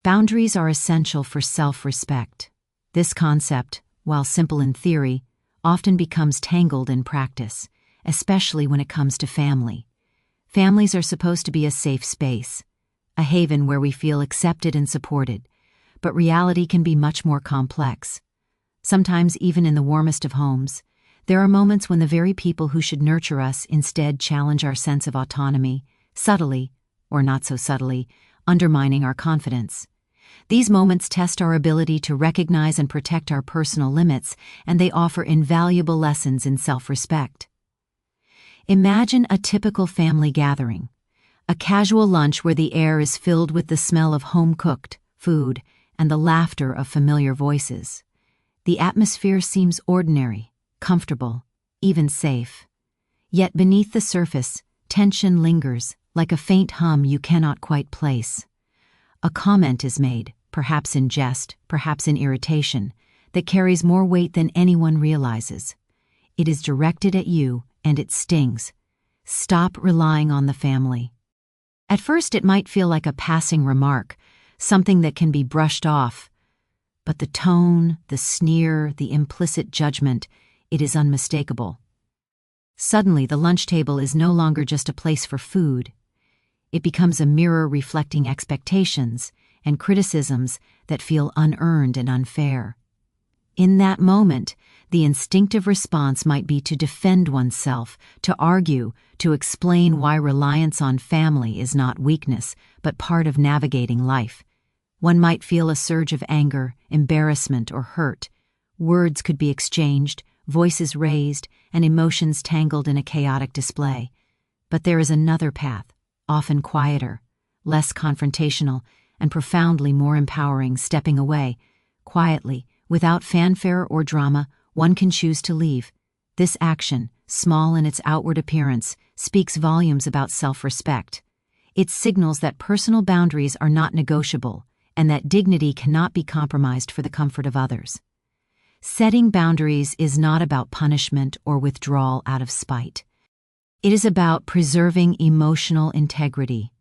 Boundaries are essential for self-respect. This concept, while simple in theory, often becomes tangled in practice, especially when it comes to family. Families are supposed to be a safe space, a haven where we feel accepted and supported, but reality can be much more complex. Sometimes, even in the warmest of homes, there are moments when the very people who should nurture us instead challenge our sense of autonomy, subtly, or not so subtly, undermining our confidence. These moments test our ability to recognize and protect our personal limits, and they offer invaluable lessons in self-respect. Imagine a typical family gathering, a casual lunch where the air is filled with the smell of home-cooked food and the laughter of familiar voices. The atmosphere seems ordinary, comfortable, even safe. Yet beneath the surface, tension lingers, like a faint hum you cannot quite place. A comment is made, perhaps in jest, perhaps in irritation, that carries more weight than anyone realizes. It is directed at you, and it stings. Stop relying on the family. At first it might feel like a passing remark, something that can be brushed off. But the tone, the sneer, the implicit judgment, it is unmistakable. Suddenly the lunch table is no longer just a place for food. It becomes a mirror reflecting expectations and criticisms that feel unearned and unfair. In that moment, the instinctive response might be to defend oneself, to argue, to explain why reliance on family is not weakness, but part of navigating life. One might feel a surge of anger, embarrassment, or hurt. Words could be exchanged, voices raised, and emotions tangled in a chaotic display. But there is another path, often quieter, less confrontational, and profoundly more empowering, stepping away. Quietly, without fanfare or drama, one can choose to leave. This action, small in its outward appearance, speaks volumes about self-respect. It signals that personal boundaries are not negotiable, and that dignity cannot be compromised for the comfort of others. Setting boundaries is not about punishment or withdrawal out of spite. It is about preserving emotional integrity.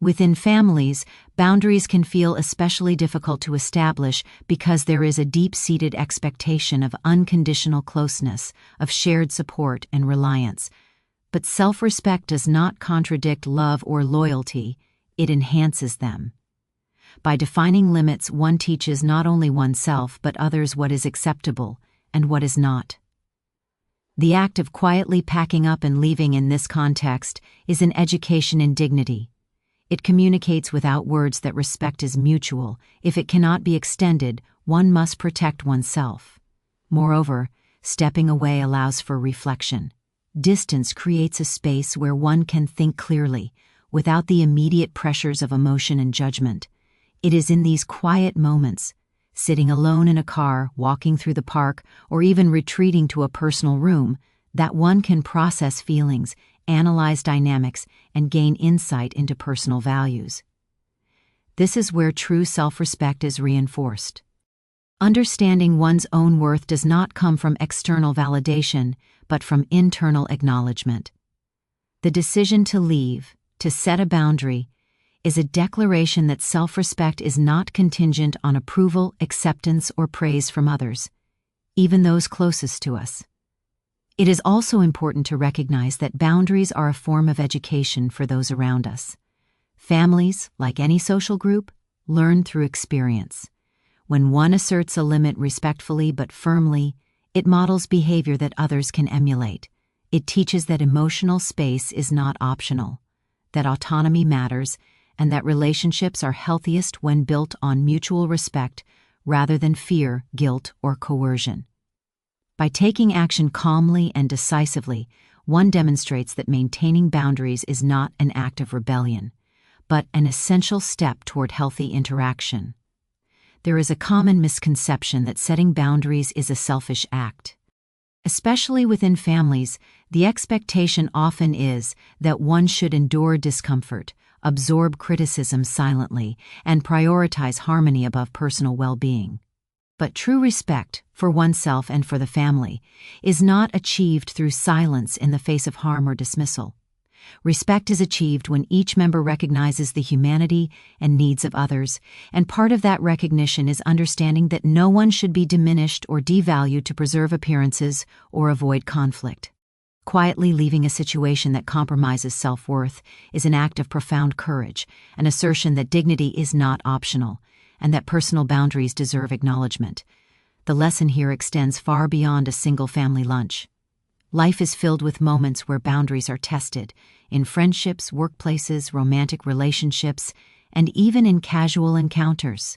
Within families, boundaries can feel especially difficult to establish because there is a deep-seated expectation of unconditional closeness, of shared support and reliance. But self-respect does not contradict love or loyalty, it enhances them. By defining limits, one teaches not only oneself but others what is acceptable and what is not. The act of quietly packing up and leaving in this context is an education in dignity. It communicates without words that respect is mutual. If it cannot be extended, one must protect oneself. Moreover, stepping away allows for reflection. Distance creates a space where one can think clearly, without the immediate pressures of emotion and judgment. It is in these quiet moments, sitting alone in a car, walking through the park, or even retreating to a personal room, that one can process feelings, analyze dynamics, and gain insight into personal values. This is where true self-respect is reinforced. Understanding one's own worth does not come from external validation, but from internal acknowledgement. The decision to leave, to set a boundary, is a declaration that self-respect is not contingent on approval, acceptance, or praise from others, even those closest to us. It is also important to recognize that boundaries are a form of education for those around us. Families, like any social group, learn through experience. When one asserts a limit respectfully but firmly, it models behavior that others can emulate. It teaches that emotional space is not optional, that autonomy matters, and that relationships are healthiest when built on mutual respect rather than fear, guilt, or coercion. By taking action calmly and decisively, one demonstrates that maintaining boundaries is not an act of rebellion, but an essential step toward healthy interaction. There is a common misconception that setting boundaries is a selfish act. Especially within families, the expectation often is that one should endure discomfort, absorb criticism silently, and prioritize harmony above personal well-being. But true respect, for oneself and for the family, is not achieved through silence in the face of harm or dismissal. Respect is achieved when each member recognizes the humanity and needs of others, and part of that recognition is understanding that no one should be diminished or devalued to preserve appearances or avoid conflict. Quietly leaving a situation that compromises self-worth is an act of profound courage, an assertion that dignity is not optional, and that personal boundaries deserve acknowledgement. The lesson here extends far beyond a single family lunch. Life is filled with moments where boundaries are tested, in friendships, workplaces, romantic relationships, and even in casual encounters.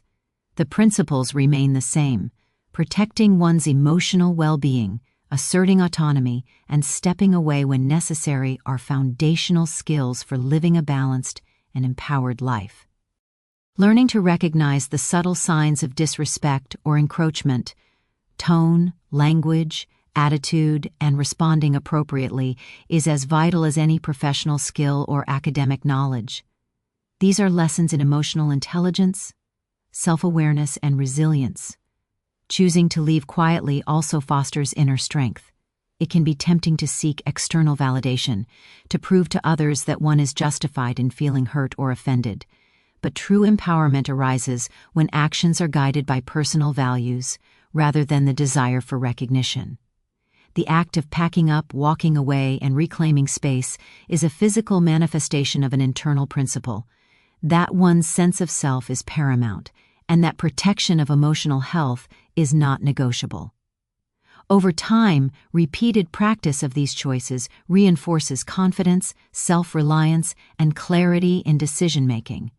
The principles remain the same: protecting one's emotional well-being, asserting autonomy, and stepping away when necessary are foundational skills for living a balanced and empowered life. Learning to recognize the subtle signs of disrespect or encroachment, tone, language, attitude, and responding appropriately is as vital as any professional skill or academic knowledge. These are lessons in emotional intelligence, self-awareness, and resilience. Choosing to leave quietly also fosters inner strength. It can be tempting to seek external validation, to prove to others that one is justified in feeling hurt or offended. But true empowerment arises when actions are guided by personal values rather than the desire for recognition. The act of packing up, walking away, and reclaiming space is a physical manifestation of an internal principle: that one's sense of self is paramount, and that protection of emotional health is not negotiable. Over time, repeated practice of these choices reinforces confidence, self-reliance, and clarity in decision-making.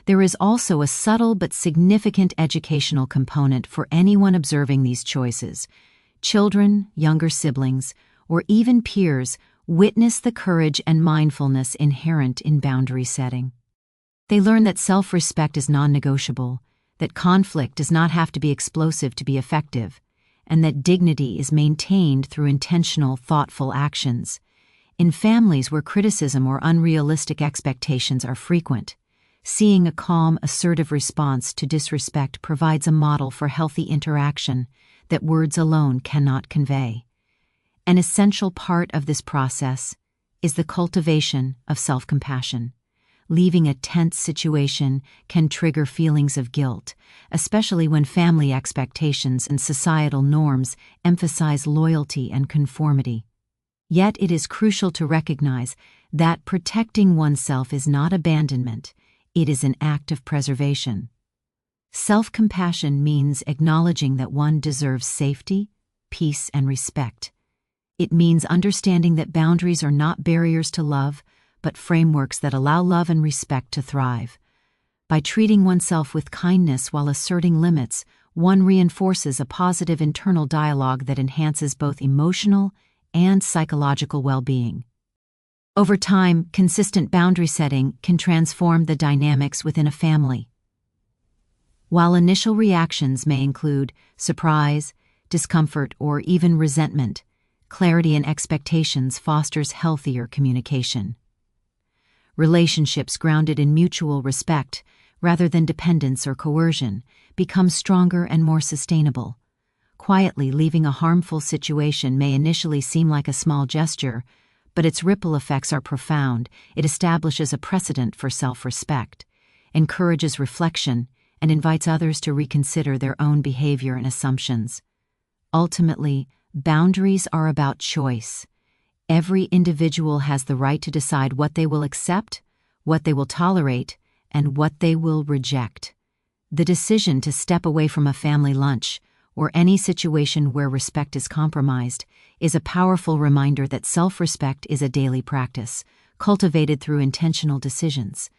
There is also a subtle but significant educational component for anyone observing these choices. Children, younger siblings, or even peers witness the courage and mindfulness inherent in boundary setting. They learn that self-respect is non-negotiable, that conflict does not have to be explosive to be effective, and that dignity is maintained through intentional, thoughtful actions. In families where criticism or unrealistic expectations are frequent, seeing a calm, assertive response to disrespect provides a model for healthy interaction that words alone cannot convey. An essential part of this process is the cultivation of self-compassion. Leaving a tense situation can trigger feelings of guilt, especially when family expectations and societal norms emphasize loyalty and conformity. Yet it is crucial to recognize that protecting oneself is not abandonment, it is an act of preservation. Self-compassion means acknowledging that one deserves safety, peace, and respect. It means understanding that boundaries are not barriers to love, but frameworks that allow love and respect to thrive. By treating oneself with kindness while asserting limits, one reinforces a positive internal dialogue that enhances both emotional and psychological well-being. Over time, consistent boundary setting can transform the dynamics within a family. While initial reactions may include surprise, discomfort, or even resentment, clarity in expectations fosters healthier communication. Relationships grounded in mutual respect, rather than dependence or coercion, become stronger and more sustainable. Quietly leaving a harmful situation may initially seem like a small gesture, but its ripple effects are profound. It establishes a precedent for self-respect, encourages reflection, and invites others to reconsider their own behavior and assumptions. Ultimately, boundaries are about choice. Every individual has the right to decide what they will accept, what they will tolerate, and what they will reject. The decision to step away from a family lunch, or any situation where respect is compromised, is a powerful reminder that self-respect is a daily practice, cultivated through intentional decisions.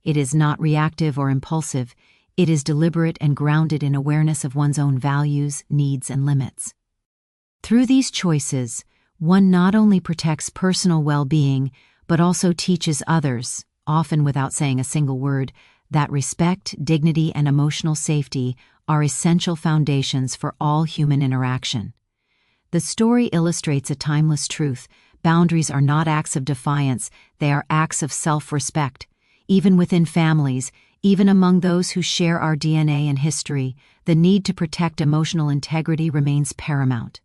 It is not reactive or impulsive, it is deliberate and grounded in awareness of one's own values, needs, and limits. Through these choices, one not only protects personal well-being, but also teaches others, often without saying a single word, that respect, dignity, and emotional safety are essential foundations for all human interaction. The story illustrates a timeless truth: boundaries are not acts of defiance, they are acts of self-respect. Even within families, even among those who share our DNA and history, the need to protect emotional integrity remains paramount.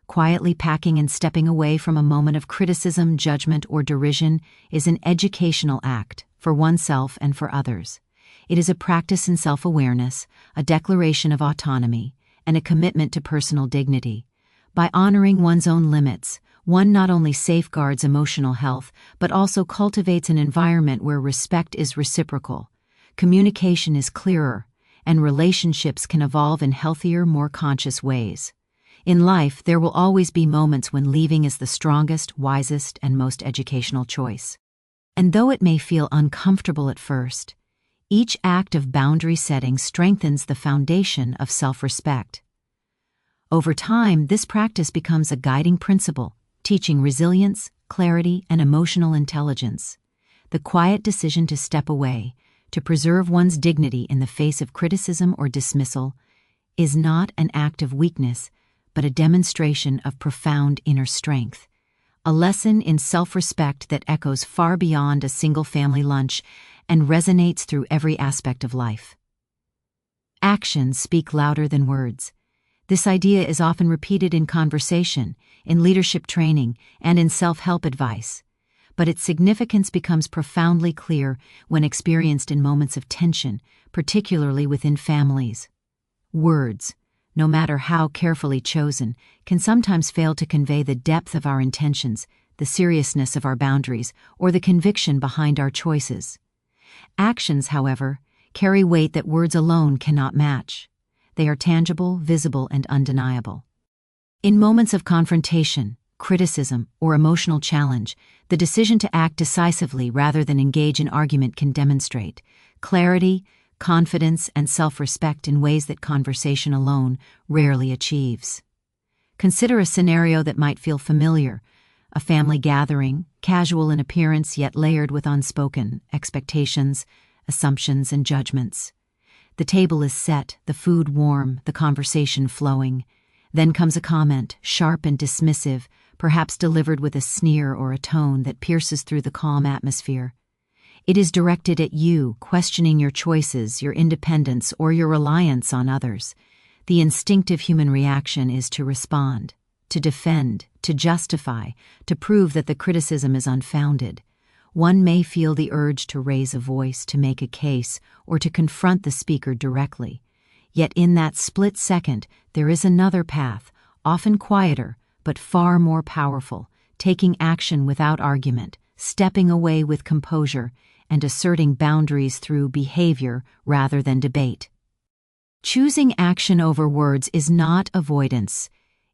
Quietly packing and stepping away from a moment of criticism, judgment, or derision is an educational act for oneself and for others. It is a practice in self-awareness, a declaration of autonomy, and a commitment to personal dignity. By honoring one's own limits, one not only safeguards emotional health but also cultivates an environment where respect is reciprocal, communication is clearer, and relationships can evolve in healthier, more conscious ways. In life, there will always be moments when leaving is the strongest, wisest, and most educational choice. And though it may feel uncomfortable at first, each act of boundary setting strengthens the foundation of self-respect. Over time, this practice becomes a guiding principle, teaching resilience, clarity, and emotional intelligence. The quiet decision to step away, to preserve one's dignity in the face of criticism or dismissal, is not an act of weakness, but a demonstration of profound inner strength. A lesson in self-respect that echoes far beyond a single family lunch and resonates through every aspect of life. Actions speak louder than words. This idea is often repeated in conversation, in leadership training, and in self-help advice. But its significance becomes profoundly clear when experienced in moments of tension, particularly within families. Words, no matter how carefully chosen, can sometimes fail to convey the depth of our intentions, the seriousness of our boundaries, or the conviction behind our choices. Actions, however, carry weight that words alone cannot match. They are tangible, visible, and undeniable. In moments of confrontation, criticism, or emotional challenge, the decision to act decisively rather than engage in argument can demonstrate clarity, confidence, and self-respect in ways that conversation alone rarely achieves. Consider a scenario that might feel familiar: a family gathering, casual in appearance yet layered with unspoken expectations, assumptions, and judgments. The table is set, the food warm, the conversation flowing. Then comes a comment, sharp and dismissive, perhaps delivered with a sneer or a tone that pierces through the calm atmosphere. It is directed at you, questioning your choices, your independence, or your reliance on others. The instinctive human reaction is to respond, to defend, to justify, to prove that the criticism is unfounded. One may feel the urge to raise a voice, to make a case, or to confront the speaker directly. Yet in that split second, there is another path, often quieter, but far more powerful, taking action without argument, stepping away with composure, and asserting boundaries through behavior rather than debate. Choosing action over words is not avoidance.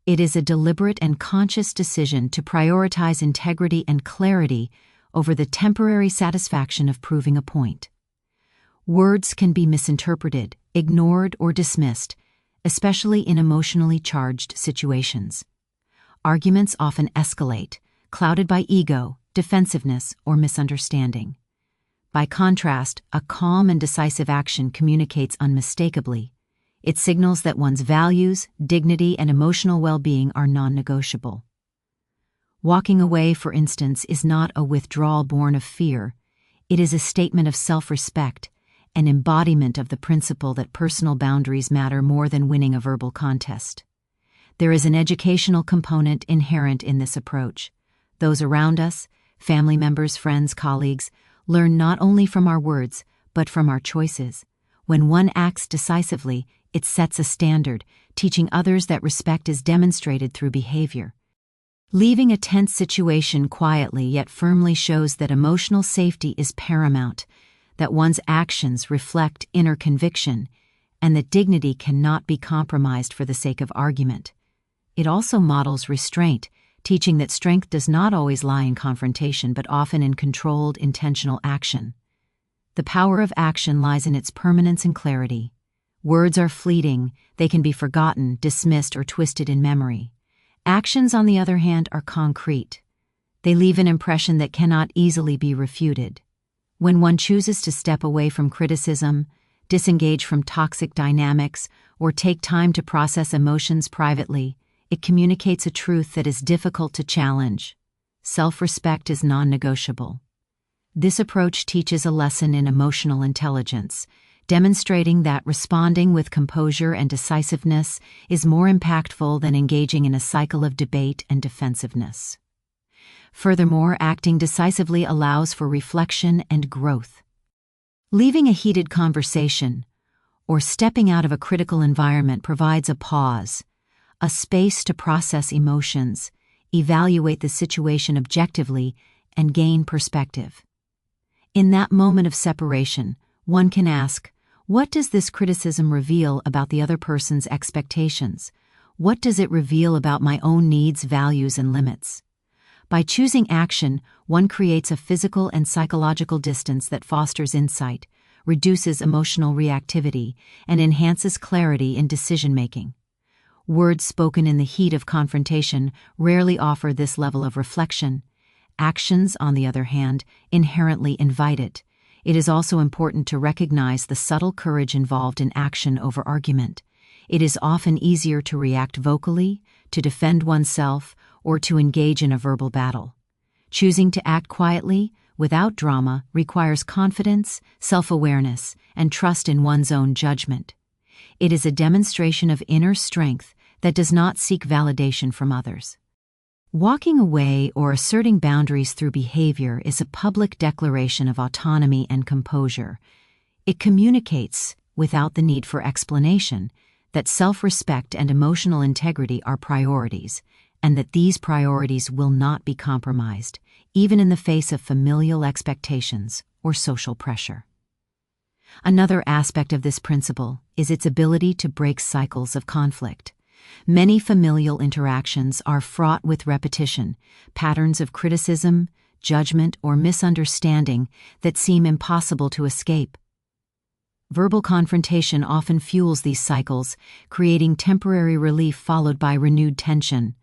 It is a deliberate and conscious decision to prioritize integrity and clarity over the temporary satisfaction of proving a point. Words can be misinterpreted, ignored, or dismissed, especially in emotionally charged situations. Arguments often escalate, clouded by ego, defensiveness, or misunderstanding. By contrast, a calm and decisive action communicates unmistakably. It signals that one's values, dignity, and emotional well-being are non-negotiable. Walking away, for instance, is not a withdrawal born of fear. It is a statement of self-respect, an embodiment of the principle that personal boundaries matter more than winning a verbal contest. There is an educational component inherent in this approach. Those around us, family members, friends, colleagues, learn not only from our words, but from our choices. When one acts decisively, it sets a standard, teaching others that respect is demonstrated through behavior. Leaving a tense situation quietly yet firmly shows that emotional safety is paramount, that one's actions reflect inner conviction, and that dignity cannot be compromised for the sake of argument. It also models restraint, teaching that strength does not always lie in confrontation but often in controlled, intentional action. The power of action lies in its permanence and clarity. Words are fleeting, they can be forgotten, dismissed, or twisted in memory. Actions, on the other hand, are concrete. They leave an impression that cannot easily be refuted. When one chooses to step away from criticism, disengage from toxic dynamics, or take time to process emotions privately, it communicates a truth that is difficult to challenge. Self-respect is non-negotiable. This approach teaches a lesson in emotional intelligence, demonstrating that responding with composure and decisiveness is more impactful than engaging in a cycle of debate and defensiveness. Furthermore, acting decisively allows for reflection and growth. Leaving a heated conversation or stepping out of a critical environment provides a pause, a space to process emotions, evaluate the situation objectively, and gain perspective. In that moment of separation, one can ask, what does this criticism reveal about the other person's expectations? What does it reveal about my own needs, values, and limits? By choosing action, one creates a physical and psychological distance that fosters insight, reduces emotional reactivity, and enhances clarity in decision-making. Words spoken in the heat of confrontation rarely offer this level of reflection. Actions, on the other hand, inherently invite it. It is also important to recognize the subtle courage involved in action over argument. It is often easier to react vocally, to defend oneself, or to engage in a verbal battle. Choosing to act quietly, without drama, requires confidence, self-awareness, and trust in one's own judgment. It is a demonstration of inner strength that does not seek validation from others. Walking away or asserting boundaries through behavior is a public declaration of autonomy and composure. It communicates, without the need for explanation, that self-respect and emotional integrity are priorities, and that these priorities will not be compromised, even in the face of familial expectations or social pressure. Another aspect of this principle is its ability to break cycles of conflict. Many familial interactions are fraught with repetition, patterns of criticism, judgment, or misunderstanding that seem impossible to escape. Verbal confrontation often fuels these cycles, creating temporary relief followed by renewed tension.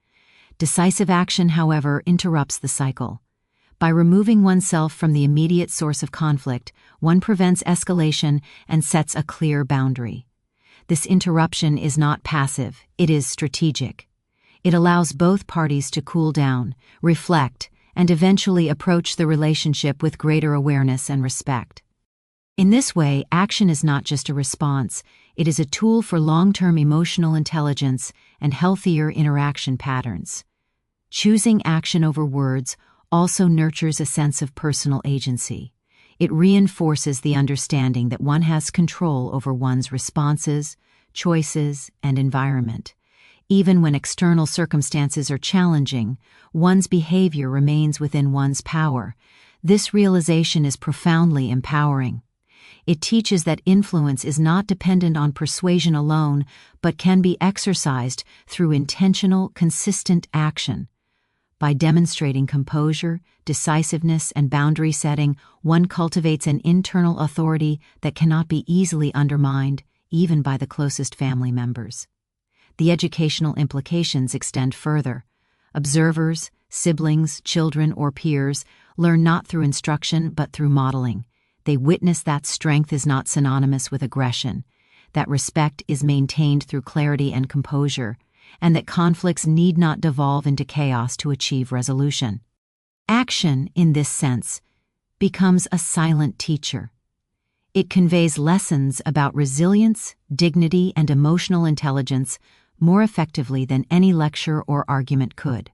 Decisive action, however, interrupts the cycle. By removing oneself from the immediate source of conflict, one prevents escalation and sets a clear boundary. This interruption is not passive, it is strategic. It allows both parties to cool down, reflect, and eventually approach the relationship with greater awareness and respect. In this way, action is not just a response, it is a tool for long-term emotional intelligence and healthier interaction patterns. Choosing action over words also nurtures a sense of personal agency. It reinforces the understanding that one has control over one's responses, choices, and environment. Even when external circumstances are challenging, one's behavior remains within one's power. This realization is profoundly empowering. It teaches that influence is not dependent on persuasion alone, but can be exercised through intentional, consistent action. By demonstrating composure, decisiveness, and boundary setting, one cultivates an internal authority that cannot be easily undermined, even by the closest family members. The educational implications extend further. Observers, siblings, children, or peers learn not through instruction but through modeling. They witness that strength is not synonymous with aggression, that respect is maintained through clarity and composure, and that conflicts need not devolve into chaos to achieve resolution. Action, in this sense, becomes a silent teacher. It conveys lessons about resilience, dignity, and emotional intelligence more effectively than any lecture or argument could.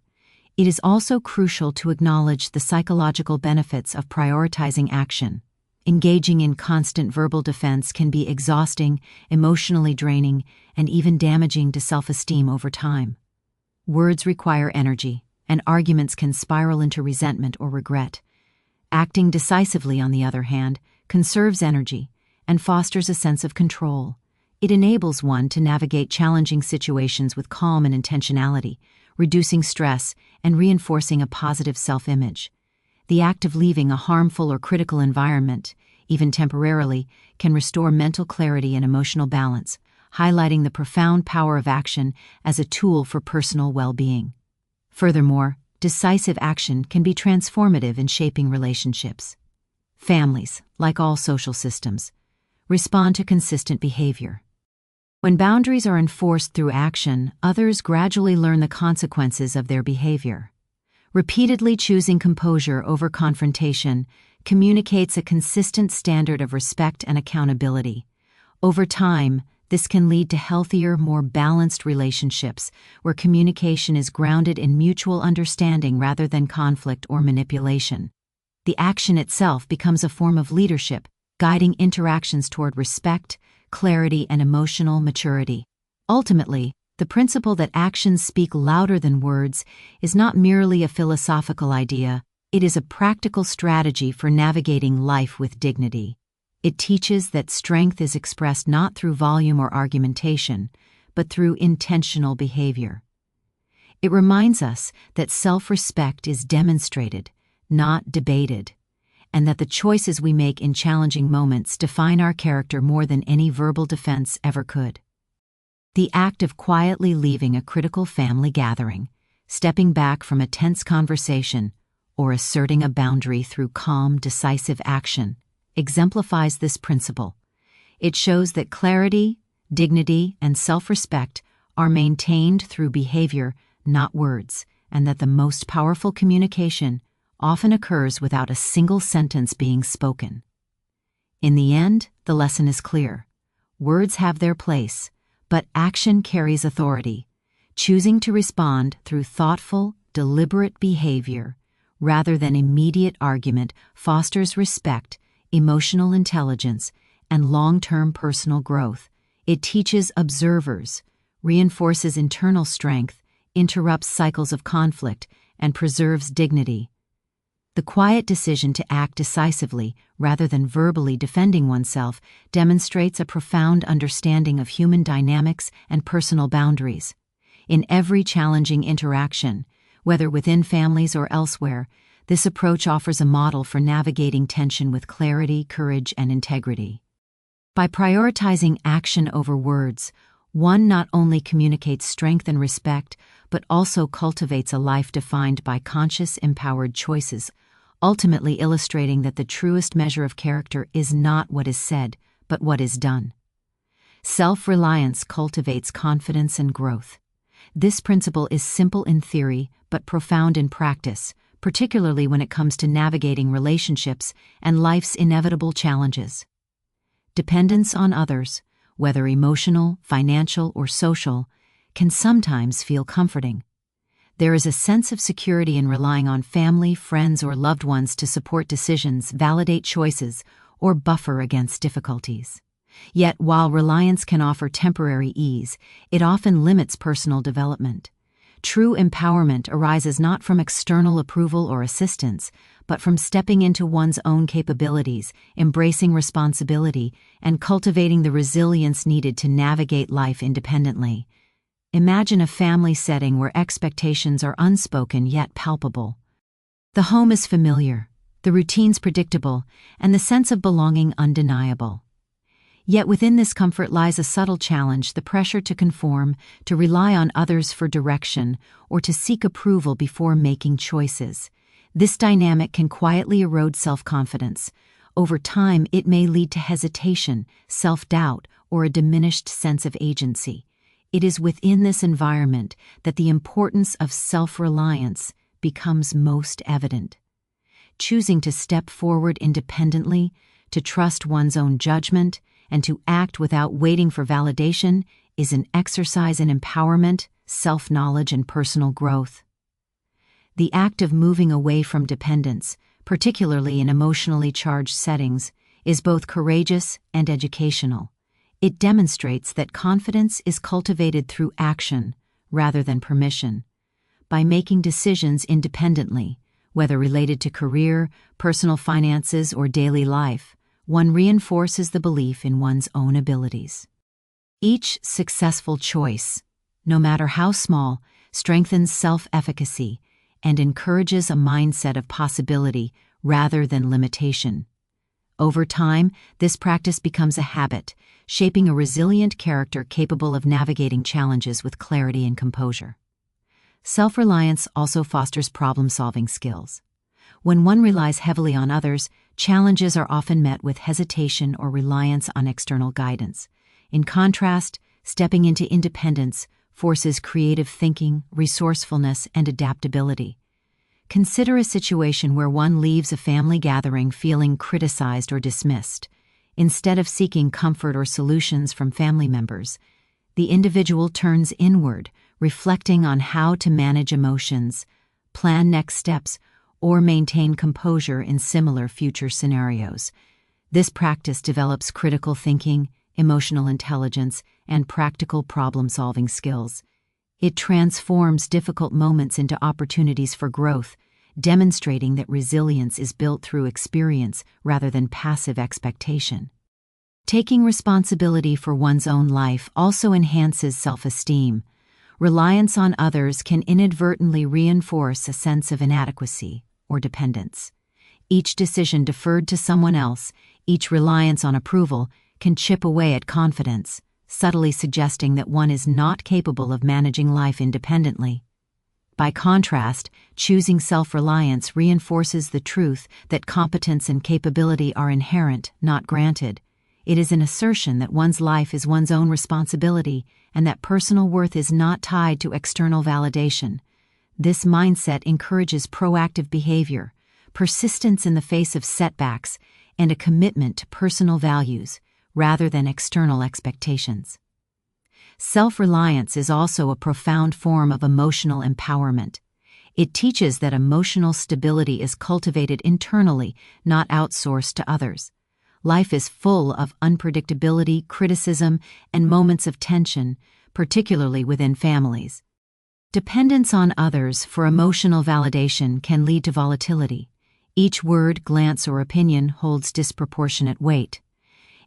It is also crucial to acknowledge the psychological benefits of prioritizing action. Engaging in constant verbal defense can be exhausting, emotionally draining, and even damaging to self-esteem over time. Words require energy, and arguments can spiral into resentment or regret. Acting decisively, on the other hand, conserves energy and fosters a sense of control. It enables one to navigate challenging situations with calm and intentionality, reducing stress and reinforcing a positive self-image. The act of leaving a harmful or critical environment, even temporarily, can restore mental clarity and emotional balance, highlighting the profound power of action as a tool for personal well-being. Furthermore, decisive action can be transformative in shaping relationships. Families, like all social systems, respond to consistent behavior. When boundaries are enforced through action, others gradually learn the consequences of their behavior. Repeatedly choosing composure over confrontation communicates a consistent standard of respect and accountability. Over time, this can lead to healthier, more balanced relationships where communication is grounded in mutual understanding rather than conflict or manipulation. The action itself becomes a form of leadership, guiding interactions toward respect, clarity, and emotional maturity. Ultimately, the principle that actions speak louder than words is not merely a philosophical idea, it is a practical strategy for navigating life with dignity. It teaches that strength is expressed not through volume or argumentation, but through intentional behavior. It reminds us that self-respect is demonstrated, not debated, and that the choices we make in challenging moments define our character more than any verbal defense ever could. The act of quietly leaving a critical family gathering, stepping back from a tense conversation, or asserting a boundary through calm, decisive action, exemplifies this principle. It shows that clarity, dignity, and self-respect are maintained through behavior, not words, and that the most powerful communication often occurs without a single sentence being spoken. In the end, the lesson is clear. Words have their place, but action carries authority. Choosing to respond through thoughtful, deliberate behavior rather than immediate argument fosters respect, emotional intelligence, and long-term personal growth. It teaches observers, reinforces internal strength, interrupts cycles of conflict, and preserves dignity. The quiet decision to act decisively rather than verbally defending oneself demonstrates a profound understanding of human dynamics and personal boundaries. In every challenging interaction, whether within families or elsewhere, this approach offers a model for navigating tension with clarity, courage, and integrity. By prioritizing action over words, one not only communicates strength and respect, but also cultivates a life defined by conscious, empowered choices, ultimately illustrating that the truest measure of character is not what is said, but what is done. Self-reliance cultivates confidence and growth. This principle is simple in theory, but profound in practice, particularly when it comes to navigating relationships and life's inevitable challenges. Dependence on others, whether emotional, financial, or social, can sometimes feel comforting. There is a sense of security in relying on family, friends, or loved ones to support decisions, validate choices, or buffer against difficulties. Yet, while reliance can offer temporary ease, it often limits personal development. True empowerment arises not from external approval or assistance, but from stepping into one's own capabilities, embracing responsibility, and cultivating the resilience needed to navigate life independently. Imagine a family setting where expectations are unspoken yet palpable. The home is familiar, the routines predictable, and the sense of belonging undeniable. Yet within this comfort lies a subtle challenge: the pressure to conform, to rely on others for direction, or to seek approval before making choices. This dynamic can quietly erode self-confidence. Over time, it may lead to hesitation, self-doubt, or a diminished sense of agency. It is within this environment that the importance of self-reliance becomes most evident. Choosing to step forward independently, to trust one's own judgment, and to act without waiting for validation is an exercise in empowerment, self-knowledge, and personal growth. The act of moving away from dependence, particularly in emotionally charged settings, is both courageous and educational. It demonstrates that confidence is cultivated through action rather than permission. By making decisions independently, whether related to career, personal finances, or daily life, one reinforces the belief in one's own abilities. Each successful choice, no matter how small, strengthens self-efficacy and encourages a mindset of possibility rather than limitation. Over time, this practice becomes a habit, shaping a resilient character capable of navigating challenges with clarity and composure. Self-reliance also fosters problem-solving skills. When one relies heavily on others, challenges are often met with hesitation or reliance on external guidance. In contrast, stepping into independence forces creative thinking, resourcefulness, and adaptability. Consider a situation where one leaves a family gathering feeling criticized or dismissed. Instead of seeking comfort or solutions from family members, the individual turns inward, reflecting on how to manage emotions, plan next steps, or maintain composure in similar future scenarios. This practice develops critical thinking, emotional intelligence, and practical problem-solving skills. It transforms difficult moments into opportunities for growth, demonstrating that resilience is built through experience rather than passive expectation. Taking responsibility for one's own life also enhances self-esteem. Reliance on others can inadvertently reinforce a sense of inadequacy or dependence. Each decision deferred to someone else, each reliance on approval, can chip away at confidence, subtly suggesting that one is not capable of managing life independently. By contrast, choosing self-reliance reinforces the truth that competence and capability are inherent, not granted. It is an assertion that one's life is one's own responsibility and that personal worth is not tied to external validation. This mindset encourages proactive behavior, persistence in the face of setbacks, and a commitment to personal values rather than external expectations. Self-reliance is also a profound form of emotional empowerment. It teaches that emotional stability is cultivated internally, not outsourced to others. Life is full of unpredictability, criticism, and moments of tension, particularly within families. Dependence on others for emotional validation can lead to volatility. Each word, glance, or opinion holds disproportionate weight.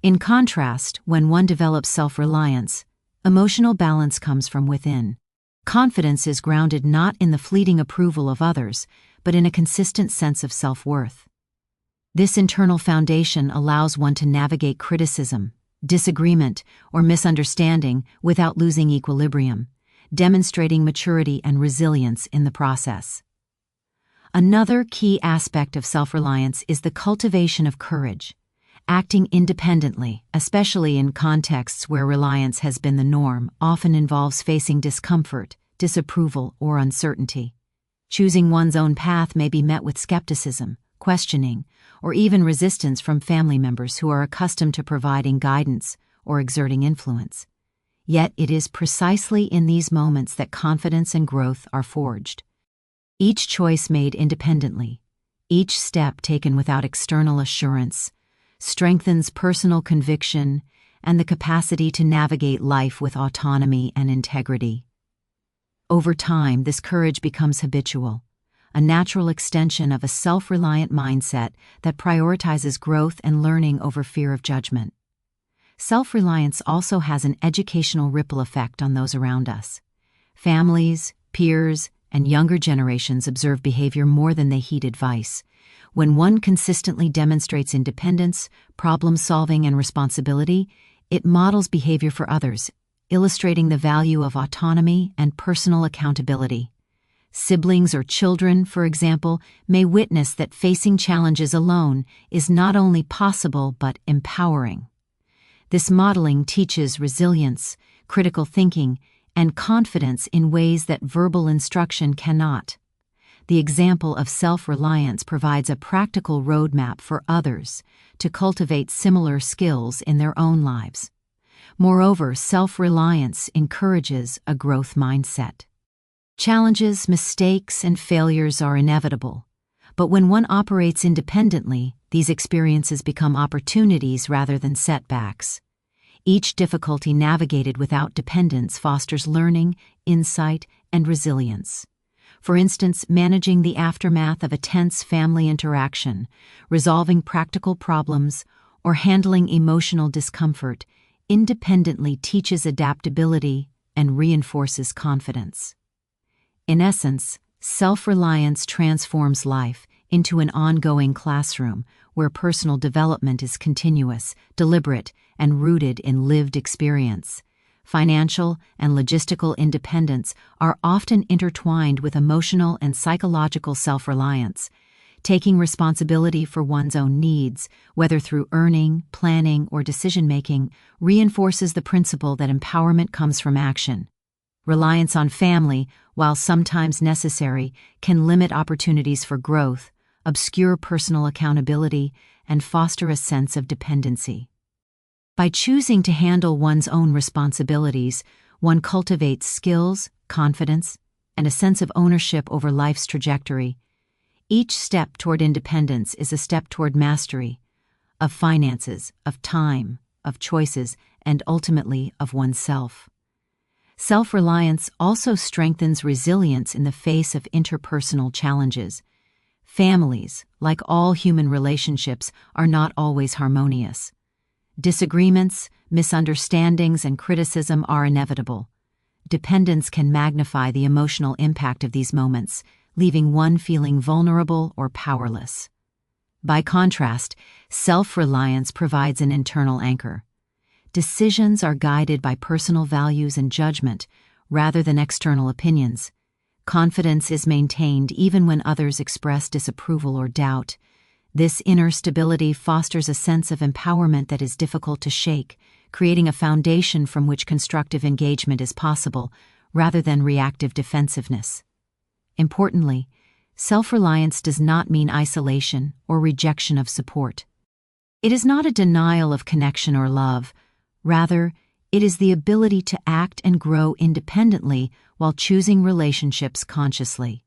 In contrast, when one develops self-reliance, emotional balance comes from within. Confidence is grounded not in the fleeting approval of others, but in a consistent sense of self-worth. This internal foundation allows one to navigate criticism, disagreement, or misunderstanding without losing equilibrium, demonstrating maturity and resilience in the process. Another key aspect of self-reliance is the cultivation of courage. Acting independently, especially in contexts where reliance has been the norm, often involves facing discomfort, disapproval, or uncertainty. Choosing one's own path may be met with skepticism, questioning, or even resistance from family members who are accustomed to providing guidance or exerting influence. Yet it is precisely in these moments that confidence and growth are forged. Each choice made independently, each step taken without external assurance, strengthens personal conviction and the capacity to navigate life with autonomy and integrity. Over time, this courage becomes habitual, a natural extension of a self-reliant mindset that prioritizes growth and learning over fear of judgment. Self-reliance also has an educational ripple effect on those around us. Families, peers, and younger generations observe behavior more than they heed advice. When one consistently demonstrates independence, problem-solving, and responsibility, it models behavior for others, illustrating the value of autonomy and personal accountability. Siblings or children, for example, may witness that facing challenges alone is not only possible but empowering. This modeling teaches resilience, critical thinking, and confidence in ways that verbal instruction cannot. The example of self-reliance provides a practical roadmap for others to cultivate similar skills in their own lives. Moreover, self-reliance encourages a growth mindset. Challenges, mistakes, and failures are inevitable, but when one operates independently, these experiences become opportunities rather than setbacks. Each difficulty navigated without dependence fosters learning, insight, and resilience. For instance, managing the aftermath of a tense family interaction, resolving practical problems, or handling emotional discomfort independently teaches adaptability and reinforces confidence. In essence, self-reliance transforms life into an ongoing classroom where personal development is continuous, deliberate, and rooted in lived experience. Financial and logistical independence are often intertwined with emotional and psychological self-reliance. Taking responsibility for one's own needs, whether through earning, planning, or decision-making, reinforces the principle that empowerment comes from action. Reliance on family, while sometimes necessary, can limit opportunities for growth, obscure personal accountability, and foster a sense of dependency. By choosing to handle one's own responsibilities, one cultivates skills, confidence, and a sense of ownership over life's trajectory. Each step toward independence is a step toward mastery of finances, of time, of choices, and ultimately of oneself. Self-reliance also strengthens resilience in the face of interpersonal challenges. Families, like all human relationships, are not always harmonious. Disagreements, misunderstandings, and criticism are inevitable. Dependence can magnify the emotional impact of these moments, leaving one feeling vulnerable or powerless. By contrast, self-reliance provides an internal anchor. Decisions are guided by personal values and judgment, rather than external opinions. Confidence is maintained even when others express disapproval or doubt. This inner stability fosters a sense of empowerment that is difficult to shake, creating a foundation from which constructive engagement is possible, rather than reactive defensiveness. Importantly, self-reliance does not mean isolation or rejection of support. It is not a denial of connection or love. Rather, it is the ability to act and grow independently while choosing relationships consciously.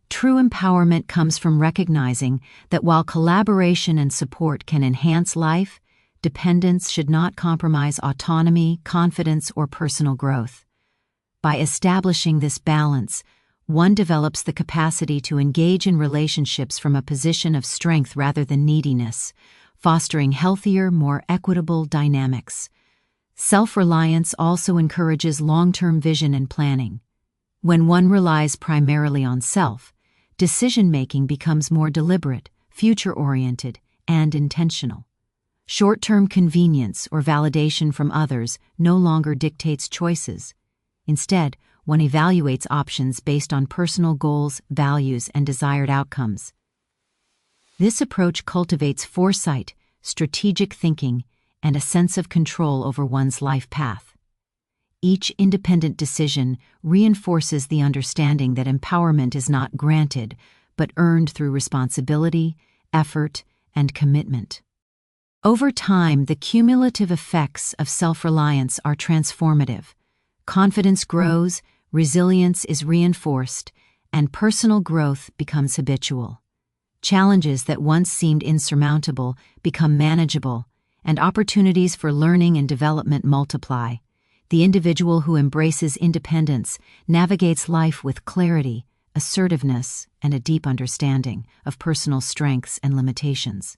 True empowerment comes from recognizing that while collaboration and support can enhance life, dependence should not compromise autonomy, confidence, or personal growth. By establishing this balance, one develops the capacity to engage in relationships from a position of strength rather than neediness, fostering healthier, more equitable dynamics. Self-reliance also encourages long-term vision and planning. When one relies primarily on self, decision-making becomes more deliberate, future-oriented, and intentional. Short-term convenience or validation from others no longer dictates choices. Instead, one evaluates options based on personal goals, values, and desired outcomes. This approach cultivates foresight, strategic thinking, and a sense of control over one's life path. Each independent decision reinforces the understanding that empowerment is not granted, but earned through responsibility, effort, and commitment. Over time, the cumulative effects of self-reliance are transformative. Confidence grows, resilience is reinforced, and personal growth becomes habitual. Challenges that once seemed insurmountable become manageable, and opportunities for learning and development multiply. The individual who embraces independence navigates life with clarity, assertiveness, and a deep understanding of personal strengths and limitations.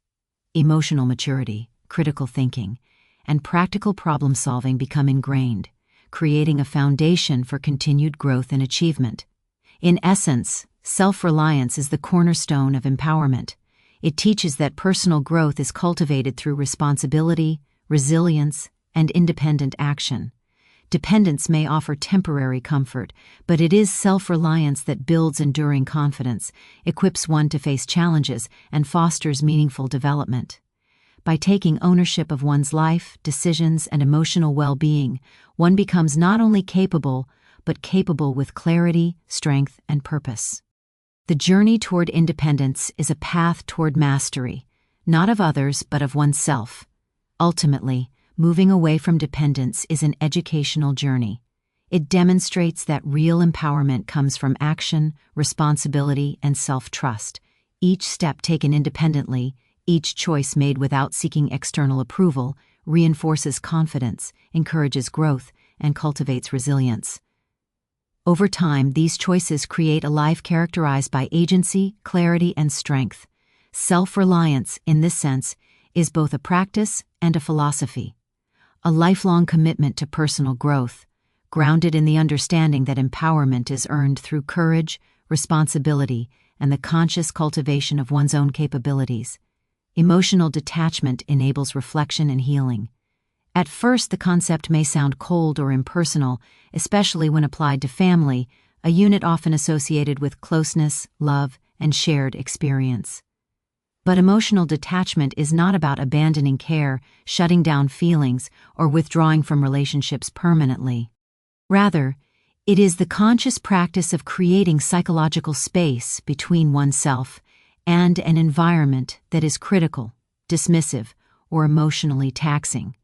Emotional maturity, critical thinking, and practical problem-solving become ingrained, creating a foundation for continued growth and achievement. In essence, self-reliance is the cornerstone of empowerment. It teaches that personal growth is cultivated through responsibility, resilience, and independent action. Dependence may offer temporary comfort, but it is self-reliance that builds enduring confidence, equips one to face challenges, and fosters meaningful development. By taking ownership of one's life, decisions, and emotional well-being, one becomes not only capable, but capable with clarity, strength, and purpose. The journey toward independence is a path toward mastery, not of others, but of oneself. Ultimately, moving away from dependence is an educational journey. It demonstrates that real empowerment comes from action, responsibility, and self-trust. Each step taken independently, each choice made without seeking external approval, reinforces confidence, encourages growth, and cultivates resilience. Over time, these choices create a life characterized by agency, clarity, and strength. Self-reliance, in this sense, is both a practice and a philosophy. A lifelong commitment to personal growth, grounded in the understanding that empowerment is earned through courage, responsibility, and the conscious cultivation of one's own capabilities. Emotional detachment enables reflection and healing. At first, the concept may sound cold or impersonal, especially when applied to family, a unit often associated with closeness, love, and shared experience. But emotional detachment is not about abandoning care, shutting down feelings, or withdrawing from relationships permanently. Rather, it is the conscious practice of creating psychological space between oneself and an environment that is critical, dismissive, or emotionally taxing.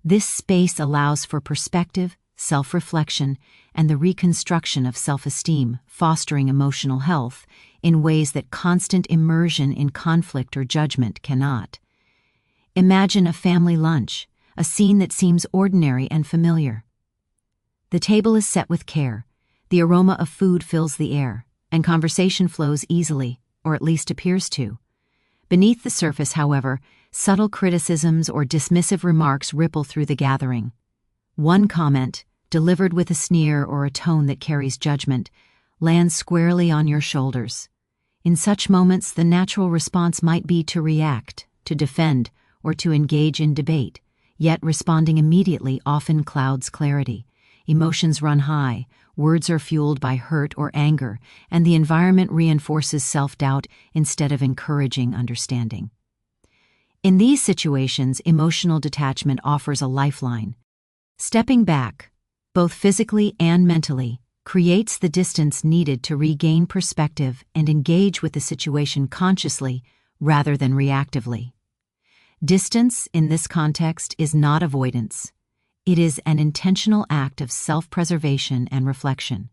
This space allows for perspective, self-reflection, and the reconstruction of self-esteem, fostering emotional health in ways that constant immersion in conflict or judgment cannot. Imagine a family lunch, a scene that seems ordinary and familiar. The table is set with care, the aroma of food fills the air, and conversation flows easily, or at least appears to. Beneath the surface, however, subtle criticisms or dismissive remarks ripple through the gathering. One comment, delivered with a sneer or a tone that carries judgment, lands squarely on your shoulders. In such moments, the natural response might be to react, to defend, or to engage in debate, yet responding immediately often clouds clarity. Emotions run high, words are fueled by hurt or anger, and the environment reinforces self-doubt instead of encouraging understanding. In these situations, emotional detachment offers a lifeline. Stepping back, both physically and mentally, creates the distance needed to regain perspective and engage with the situation consciously rather than reactively. Distance, in this context, is not avoidance. It is an intentional act of self-preservation and reflection.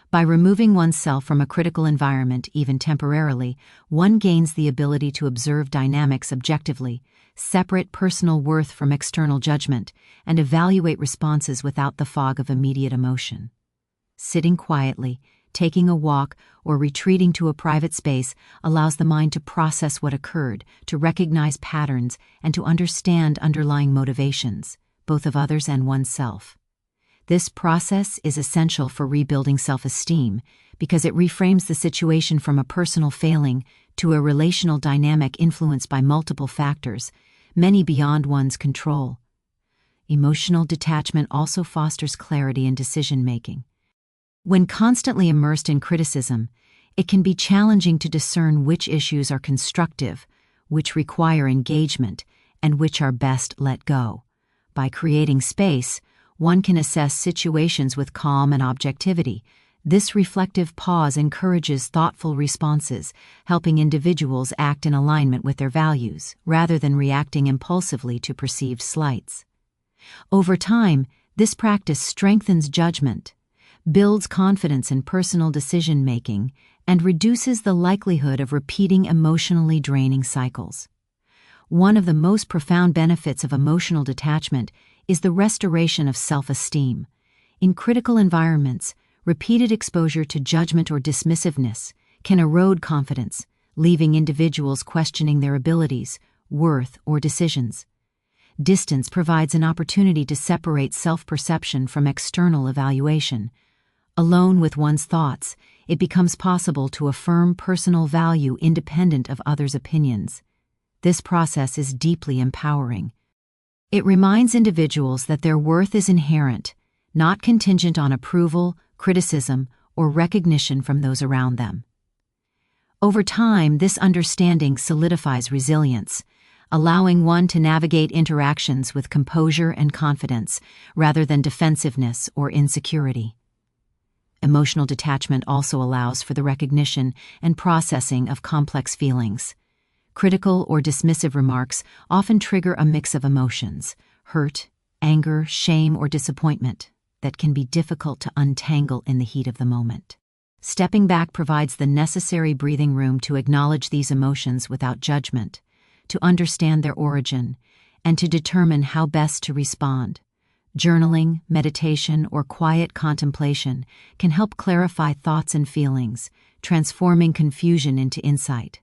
By removing oneself from a critical environment, even temporarily, one gains the ability to observe dynamics objectively, separate personal worth from external judgment, and evaluate responses without the fog of immediate emotion. Sitting quietly, taking a walk, or retreating to a private space allows the mind to process what occurred, to recognize patterns, and to understand underlying motivations, both of others and oneself. This process is essential for rebuilding self-esteem because it reframes the situation from a personal failing to a relational dynamic influenced by multiple factors, many beyond one's control. Emotional detachment also fosters clarity in decision-making. When constantly immersed in criticism, it can be challenging to discern which issues are constructive, which require engagement, and which are best let go. By creating space, one can assess situations with calm and objectivity. This reflective pause encourages thoughtful responses, helping individuals act in alignment with their values, rather than reacting impulsively to perceived slights. Over time, this practice strengthens judgment, builds confidence in personal decision-making, and reduces the likelihood of repeating emotionally draining cycles. One of the most profound benefits of emotional detachment is the restoration of self-esteem. In critical environments, repeated exposure to judgment or dismissiveness can erode confidence, leaving individuals questioning their abilities, worth, or decisions. Distance provides an opportunity to separate self-perception from external evaluation. Alone with one's thoughts, it becomes possible to affirm personal value independent of others' opinions. This process is deeply empowering. It reminds individuals that their worth is inherent, not contingent on approval, criticism, or recognition from those around them. Over time, this understanding solidifies resilience, allowing one to navigate interactions with composure and confidence rather than defensiveness or insecurity. Emotional detachment also allows for the recognition and processing of complex feelings. Critical or dismissive remarks often trigger a mix of emotions, hurt, anger, shame, or disappointment, that can be difficult to untangle in the heat of the moment. Stepping back provides the necessary breathing room to acknowledge these emotions without judgment, to understand their origin, and to determine how best to respond. Journaling, meditation, or quiet contemplation can help clarify thoughts and feelings, transforming confusion into insight.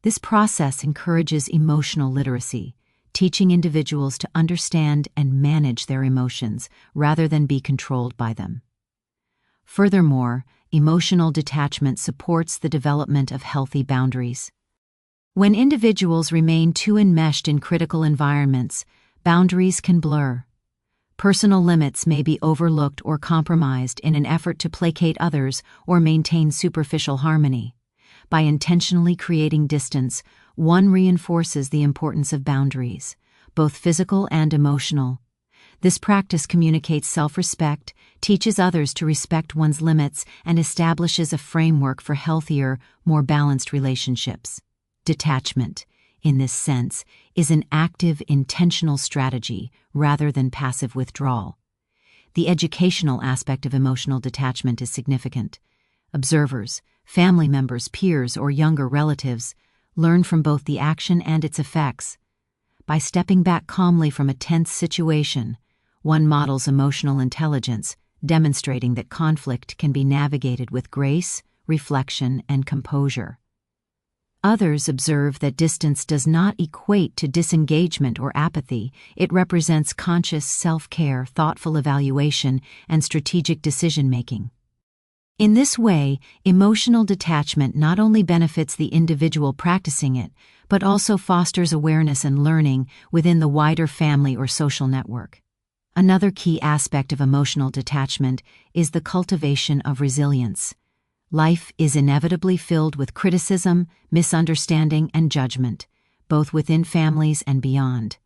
This process encourages emotional literacy, teaching individuals to understand and manage their emotions rather than be controlled by them. Furthermore, emotional detachment supports the development of healthy boundaries. When individuals remain too enmeshed in critical environments, boundaries can blur. Personal limits may be overlooked or compromised in an effort to placate others or maintain superficial harmony. By intentionally creating distance, one reinforces the importance of boundaries, both physical and emotional. This practice communicates self-respect, teaches others to respect one's limits, and establishes a framework for healthier, more balanced relationships. Detachment, in this sense, is an active, intentional strategy rather than passive withdrawal. The educational aspect of emotional detachment is significant. Observers, family members, peers, or younger relatives learn from both the action and its effects. By stepping back calmly from a tense situation, one models emotional intelligence, demonstrating that conflict can be navigated with grace, reflection, and composure. Others observe that distance does not equate to disengagement or apathy. It represents conscious self-care, thoughtful evaluation, and strategic decision-making. In this way, emotional detachment not only benefits the individual practicing it, but also fosters awareness and learning within the wider family or social network. Another key aspect of emotional detachment is the cultivation of resilience. Life is inevitably filled with criticism, misunderstanding, and judgment, both within families and beyond.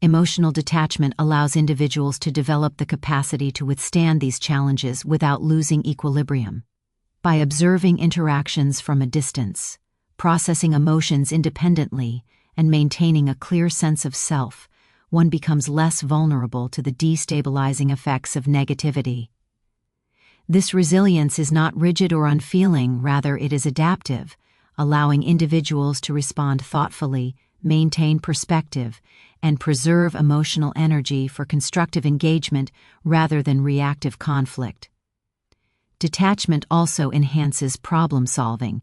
Emotional detachment allows individuals to develop the capacity to withstand these challenges without losing equilibrium. By observing interactions from a distance, processing emotions independently, and maintaining a clear sense of self, one becomes less vulnerable to the destabilizing effects of negativity. This resilience is not rigid or unfeeling, rather it is adaptive, allowing individuals to respond thoughtfully, maintain perspective, and preserve emotional energy for constructive engagement rather than reactive conflict. Detachment also enhances problem solving.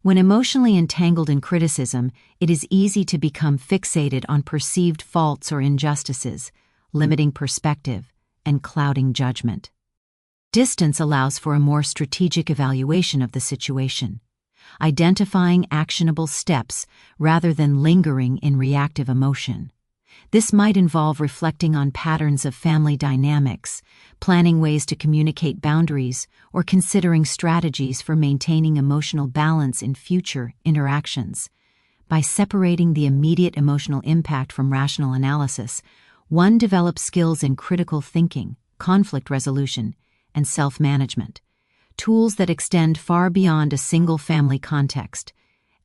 When emotionally entangled in criticism, it is easy to become fixated on perceived faults or injustices, limiting perspective and clouding judgment. Distance allows for a more strategic evaluation of the situation, identifying actionable steps rather than lingering in reactive emotion. This might involve reflecting on patterns of family dynamics, planning ways to communicate boundaries, or considering strategies for maintaining emotional balance in future interactions. By separating the immediate emotional impact from rational analysis, one develops skills in critical thinking, conflict resolution, and self-management, tools that extend far beyond a single family context.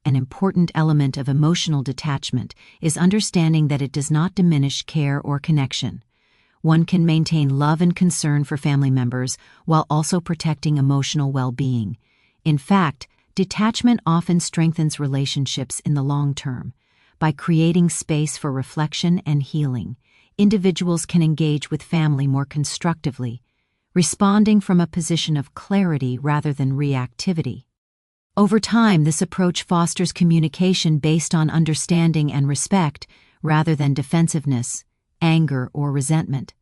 An important element of emotional detachment is understanding that it does not diminish care or connection. One can maintain love and concern for family members while also protecting emotional well-being. In fact, detachment often strengthens relationships in the long term. By creating space for reflection and healing, individuals can engage with family more constructively, responding from a position of clarity rather than reactivity. Over time, this approach fosters communication based on understanding and respect rather than defensiveness, anger, or resentment.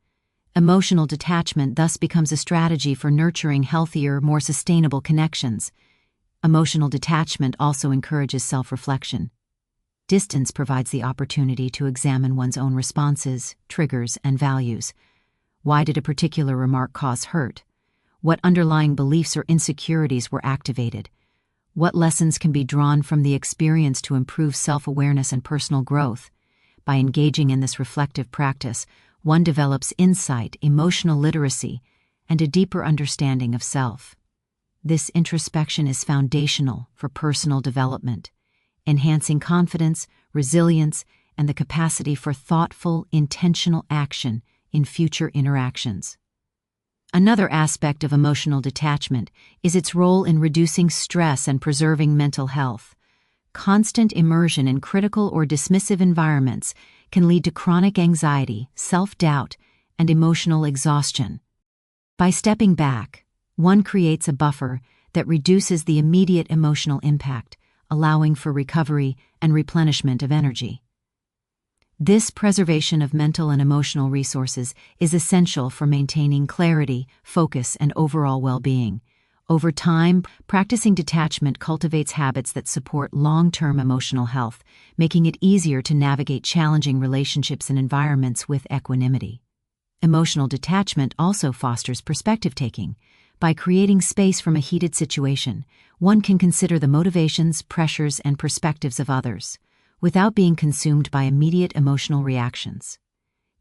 Emotional detachment thus becomes a strategy for nurturing healthier, more sustainable connections. Emotional detachment also encourages self-reflection. Distance provides the opportunity to examine one's own responses, triggers, and values. Why did a particular remark cause hurt? What underlying beliefs or insecurities were activated? What lessons can be drawn from the experience to improve self-awareness and personal growth? By engaging in this reflective practice, one develops insight, emotional literacy, and a deeper understanding of self. This introspection is foundational for personal development, enhancing confidence, resilience, and the capacity for thoughtful, intentional action in future interactions. Another aspect of emotional detachment is its role in reducing stress and preserving mental health. Constant immersion in critical or dismissive environments can lead to chronic anxiety, self-doubt, and emotional exhaustion. By stepping back, one creates a buffer that reduces the immediate emotional impact, allowing for recovery and replenishment of energy. This preservation of mental and emotional resources is essential for maintaining clarity, focus, and overall well-being. Over time, practicing detachment cultivates habits that support long-term emotional health, making it easier to navigate challenging relationships and environments with equanimity. Emotional detachment also fosters perspective-taking. By creating space from a heated situation, one can consider the motivations, pressures, and perspectives of others, without being consumed by immediate emotional reactions.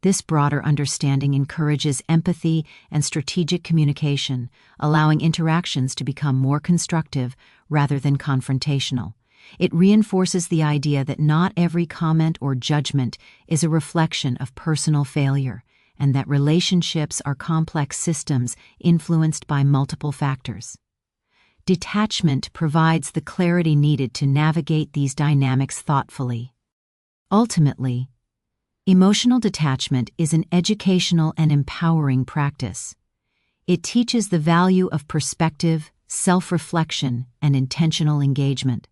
This broader understanding encourages empathy and strategic communication, allowing interactions to become more constructive rather than confrontational. It reinforces the idea that not every comment or judgment is a reflection of personal failure, and that relationships are complex systems influenced by multiple factors. Detachment provides the clarity needed to navigate these dynamics thoughtfully. Ultimately, emotional detachment is an educational and empowering practice. It teaches the value of perspective, self-reflection, and intentional engagement.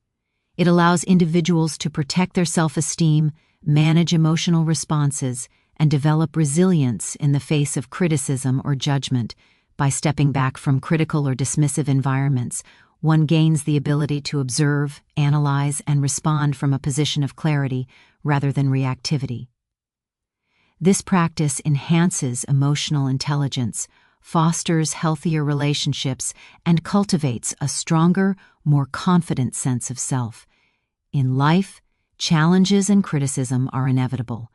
It allows individuals to protect their self-esteem, manage emotional responses, and develop resilience in the face of criticism or judgment. By stepping back from critical or dismissive environments, one gains the ability to observe, analyze, and respond from a position of clarity rather than reactivity. This practice enhances emotional intelligence, fosters healthier relationships, and cultivates a stronger, more confident sense of self. In life, challenges and criticism are inevitable,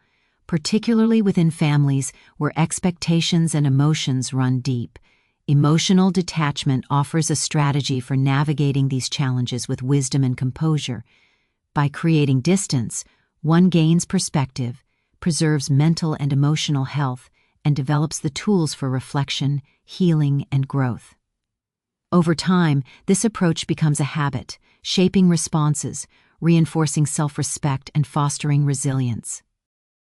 particularly within families where expectations and emotions run deep. Emotional detachment offers a strategy for navigating these challenges with wisdom and composure. By creating distance, one gains perspective, preserves mental and emotional health, and develops the tools for reflection, healing, and growth. Over time, this approach becomes a habit, shaping responses, reinforcing self-respect, and fostering resilience.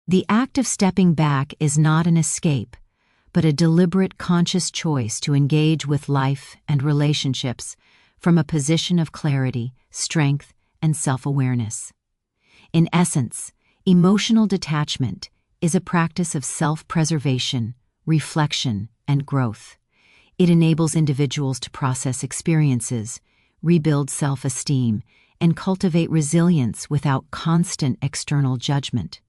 The act of stepping back is not an escape, but a deliberate, conscious choice to engage with life and relationships from a position of clarity, strength, and self-awareness. In essence, emotional detachment is a practice of self-preservation, reflection, and growth. It enables individuals to process experiences, rebuild self-esteem, and cultivate resilience without constant external judgment.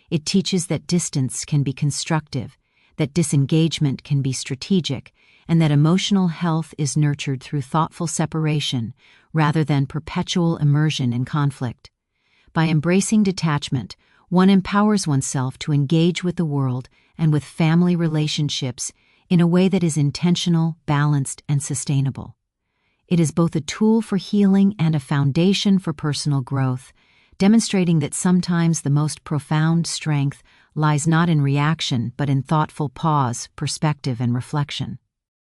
It teaches that distance can be constructive, that disengagement can be strategic, and that emotional health is nurtured through thoughtful separation rather than perpetual immersion in conflict. By embracing detachment, one empowers oneself to engage with the world and with family relationships in a way that is intentional, balanced, and sustainable. It is both a tool for healing and a foundation for personal growth, demonstrating that sometimes the most profound strength lies not in reaction but in thoughtful pause, perspective, and reflection.